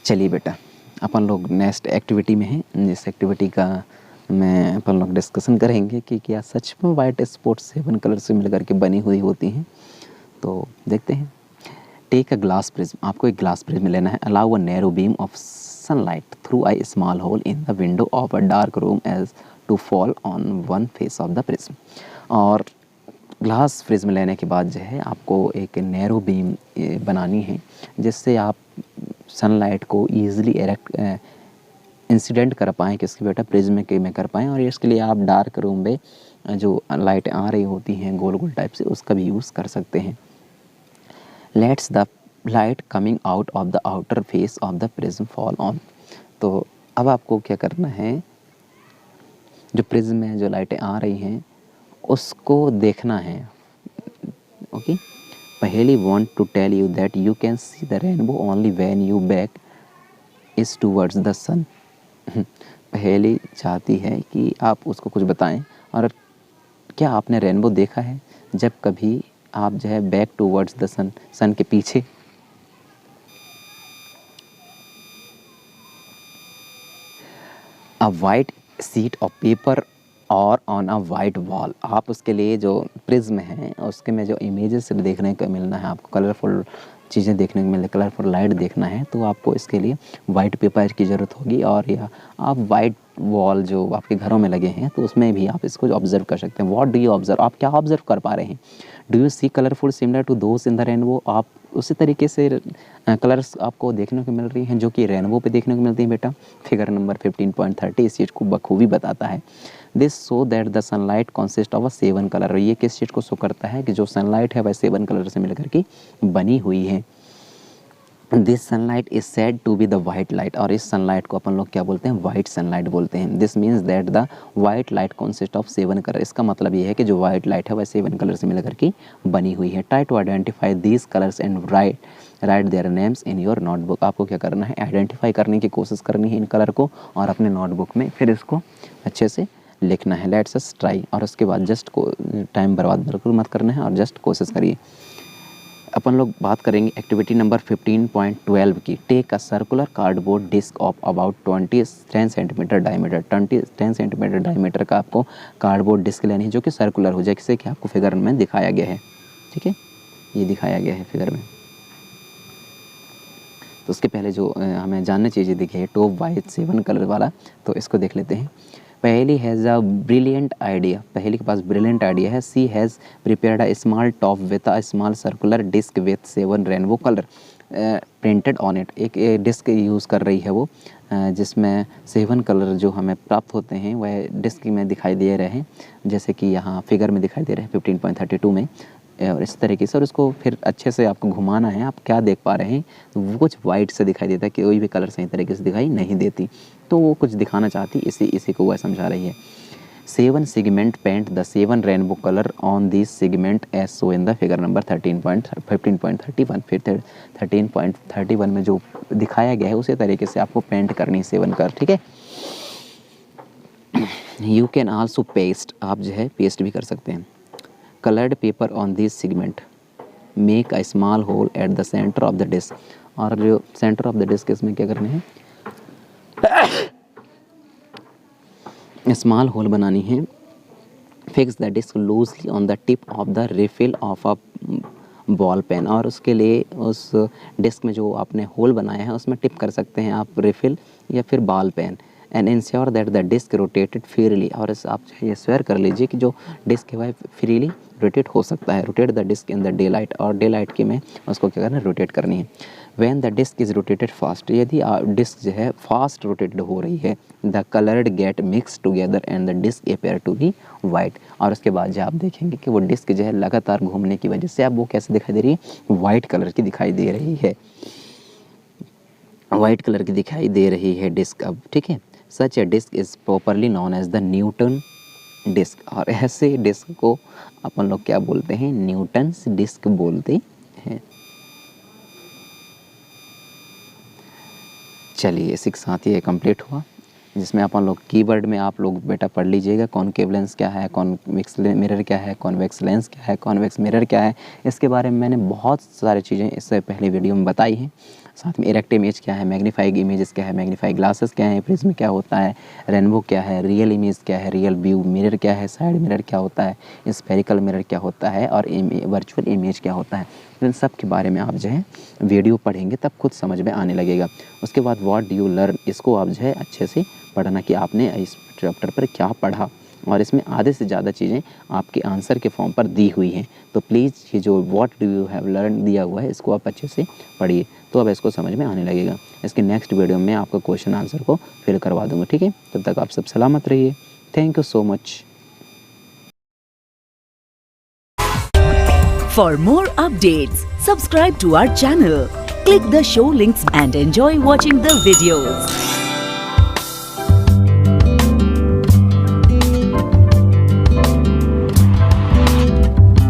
चलिए बेटा, अपन लोग नेक्स्ट एक्टिविटी में हैं। जिस एक्टिविटी का मैं अपन लोग डिस्कशन करेंगे कि क्या सच में वाइट स्पॉट्स 7 कलर से मिलकर के बनी हुई होती हैं। तो देखते हैं। टेक अ ग्लास प्रिज्म, आपको एक ग्लास प्रिज्म लेना है। Allow a narrow beam of sunlight through a small hole in the window of a dark room as to fall on one face of the prism. और glass prism लेने के बाद जो है आपको एक नैरो बीम बनानी है, जिससे आप सनलाइट को ईजिली इंसिडेंट कर पाएँ, किसकी बेटा प्रिज्म के में कर पाएँ। और इसके लिए आप डार्क रूम में जो लाइट आ रही होती हैं गोल गोल टाइप से, उसका भी यूज़ कर सकते हैं। Let's the light coming out of the outer face of the prism fall on. तो अब आपको क्या करना है, जो प्रिज्म में जो लाइटें आ रही हैं उसको देखना है। Okay, Paheli want to tell you that you can see the rainbow only when you back is towards the sun. Paheli चाहती है कि आप उसको कुछ बताएं, और क्या आपने रेनबो देखा है जब कभी आप जो है बैक टूवर्ड्स द सन, सन के पीछे। अ वाइट शीट ऑफ पेपर और ऑन अ वाइट वॉल। आप उसके लिए जो प्रिज्म है उसके में जो इमेजेस देखने को मिलना है, आपको कलरफुल चीज़ें देखने को मिल, कलरफुल लाइट देखना है, तो आपको इसके लिए वाइट पेपर की ज़रूरत होगी। और या आप वाइट वॉल जो आपके घरों में लगे हैं तो उसमें भी आप इसको ऑब्जर्व कर सकते हैं। व्हाट डू यू ऑब्जर्व, आप क्या ऑब्जर्व कर पा रहे हैं। Do you see colourful similar to those in the rainbow, आप उसी तरीके से कलर्स आपको देखने को मिल रही हैं जो कि रेनबो पे देखने को मिलती हैं बेटा। फिगर नंबर 15.30 इस चीज़ को बखूबी बताता है। This so that the sunlight consist of a 7 colour. ये किस चीज़ को शो करता है कि जो सनलाइट है वह 7 कलर से मिलकर के बनी हुई है। This sunlight is said to be the white light, और इस सनलाइट को अपन लोग क्या बोलते हैं, वाइट सनलाइट बोलते हैं। This means that the white light consist of 7 colour. इसका मतलब ये है कि जो वाइट लाइट है वह 7 कलर से मिलकर के बनी हुई है। Try to identify these colours and write their names in your notebook. आपको क्या करना है, आइडेंटिफाई करने की कोशिश करनी है इन कलर को, और अपने नोटबुक में फिर इसको अच्छे से लिखना है। Let's us try. और उसके बाद जस्ट को टाइम बर्बाद बिल्कुल मत करना है और जस्ट कोशिश करिए। अपन लोग बात करेंगे एक्टिविटी नंबर 15.12 की। Take a circular cardboard disc of about 10 centimetre diameter. 10 centimetre diameter का आपको कार्डबोर्ड डिस्क लेनी है जो कि सर्कुलर हो जाए, जैसे कि आपको फिगर में दिखाया गया है। ठीक है, ये दिखाया गया है फिगर में। तो उसके पहले जो हमें जानने चीज़ें दिखी है, टॉप वाइट 7 कलर वाला, तो इसको देख लेते हैं। पहेली हैज़ अ ब्रिलियंट आइडिया, पहेली के पास ब्रिलियंट आइडिया है। She has prepared a small top with a small circular disc with 7 rainbow colour printed on it. एक डिस्क यूज़ कर रही है वो, जिसमें 7 कलर जो हमें प्राप्त होते हैं वह डिस्क में दिखाई दे रहे हैं, जैसे कि यहाँ फिगर में दिखाई दे रहे हैं 15.32 में। और इस तरीके से, और उसको फिर अच्छे से आपको घुमाना है। आप क्या देख पा रहे हैं, तो वो कुछ वाइट से दिखाई देता है, कोई भी कलर सही तरीके से दिखाई नहीं देती, तो वो कुछ दिखाना चाहती, इसी को वह समझा रही है। 7 segment paint the 7 rainbow colour on this segment as so in the figure number 15.31। फिर 13.31 में जो दिखाया गया है उसी तरीके से आपको पेंट करनी है 7 कलर। ठीक है, यू कैन आल्सो पेस्ट, आप जो है पेस्ट भी कर सकते हैं। Coloured paper on this segment make a small hole at the centre of the disc. और जो सेंटर ऑफ द डिस्क इसमें क्या करना है, स्मॉल होल बनानी है। Fix the disc loosely on the tip of the refill of a ball pen. और उसके लिए उस डिस्क में जो आपने होल बनाया है उसमें टिप कर सकते हैं आप रिफिल या फिर ball pen. And ensure that the disc rotated freely, और आप ये स्वेयर कर लीजिए कि जो डिस्क है वह फ्रीली रोटेट हो सकता है। Rotate the disc in the daylight, और डे लाइट के में उसको क्या करना है, रोटेट करनी है। When the disc is rotated fast, यदि डिस्क जो है फास्ट रोटेटेड हो रही है, the coloured get mixed together and the disc appear to be white. और उसके बाद जो आप देखेंगे कि वो डिस्क जो है लगातार घूमने की वजह से अब वो कैसे दिखाई दे रही है, वाइट कलर की दिखाई दे रही है, वाइट कलर की दिखाई दे रही है डिस्क अब। ठीक है, such a disc is properly known as the Newton disc. और ऐसे डिस्क को अपन लोग क्या बोलते हैं, न्यूटन्स डिस्क बोलते हैं। चलिए, इसी के साथ ये कंप्लीट हुआ, जिसमें अपन लोग कीवर्ड में आप लोग बेटा पढ़ लीजिएगा कॉनकेव लेंस क्या है, कॉन्वेक्स मिरर क्या है, कॉन्वेक्स लेंस क्या है, कॉन्वेक्स मिरर क्या है। इसके बारे में मैंने बहुत सारी चीज़ें इससे पहले वीडियो में बताई हैं। साथ में इरेक्ट इमेज क्या है, मैग्नीफाइड इमेजेस क्या है, मैग्नीफाइड ग्लासेस क्या है, प्रिज्म क्या होता है, रेनबो क्या है, रियल इमेज क्या है, रियल व्यू मिरर क्या है, साइड मिरर क्या होता है, स्फेरिकल मिरर क्या होता है और वर्चुअल इमेज क्या होता है। इन सब के बारे में आप जो है वीडियो पढ़ेंगे तब खुद समझ में आने लगेगा। उसके बाद व्हाट डू यू लर्न, इसको आप जो है अच्छे से पढ़ना कि आपने इस चैप्टर पर क्या पढ़ा, और इसमें आधे से ज़्यादा चीज़ें आपके आंसर के फॉर्म पर दी हुई हैं। तो प्लीज़ ये जो what do you have learn दिया हुआ है इसको आप अच्छे से पढ़िए, तो अब इसको समझ में आने लगेगा। इसके नेक्स्ट वीडियो में आपको क्वेश्चन आंसर को फिल करवा दूँगा, ठीक है। तब तक आप सब सलामत रहिए। Thank you so much. For more updates, subscribe to our channel, click the show links and enjoy watching the videos.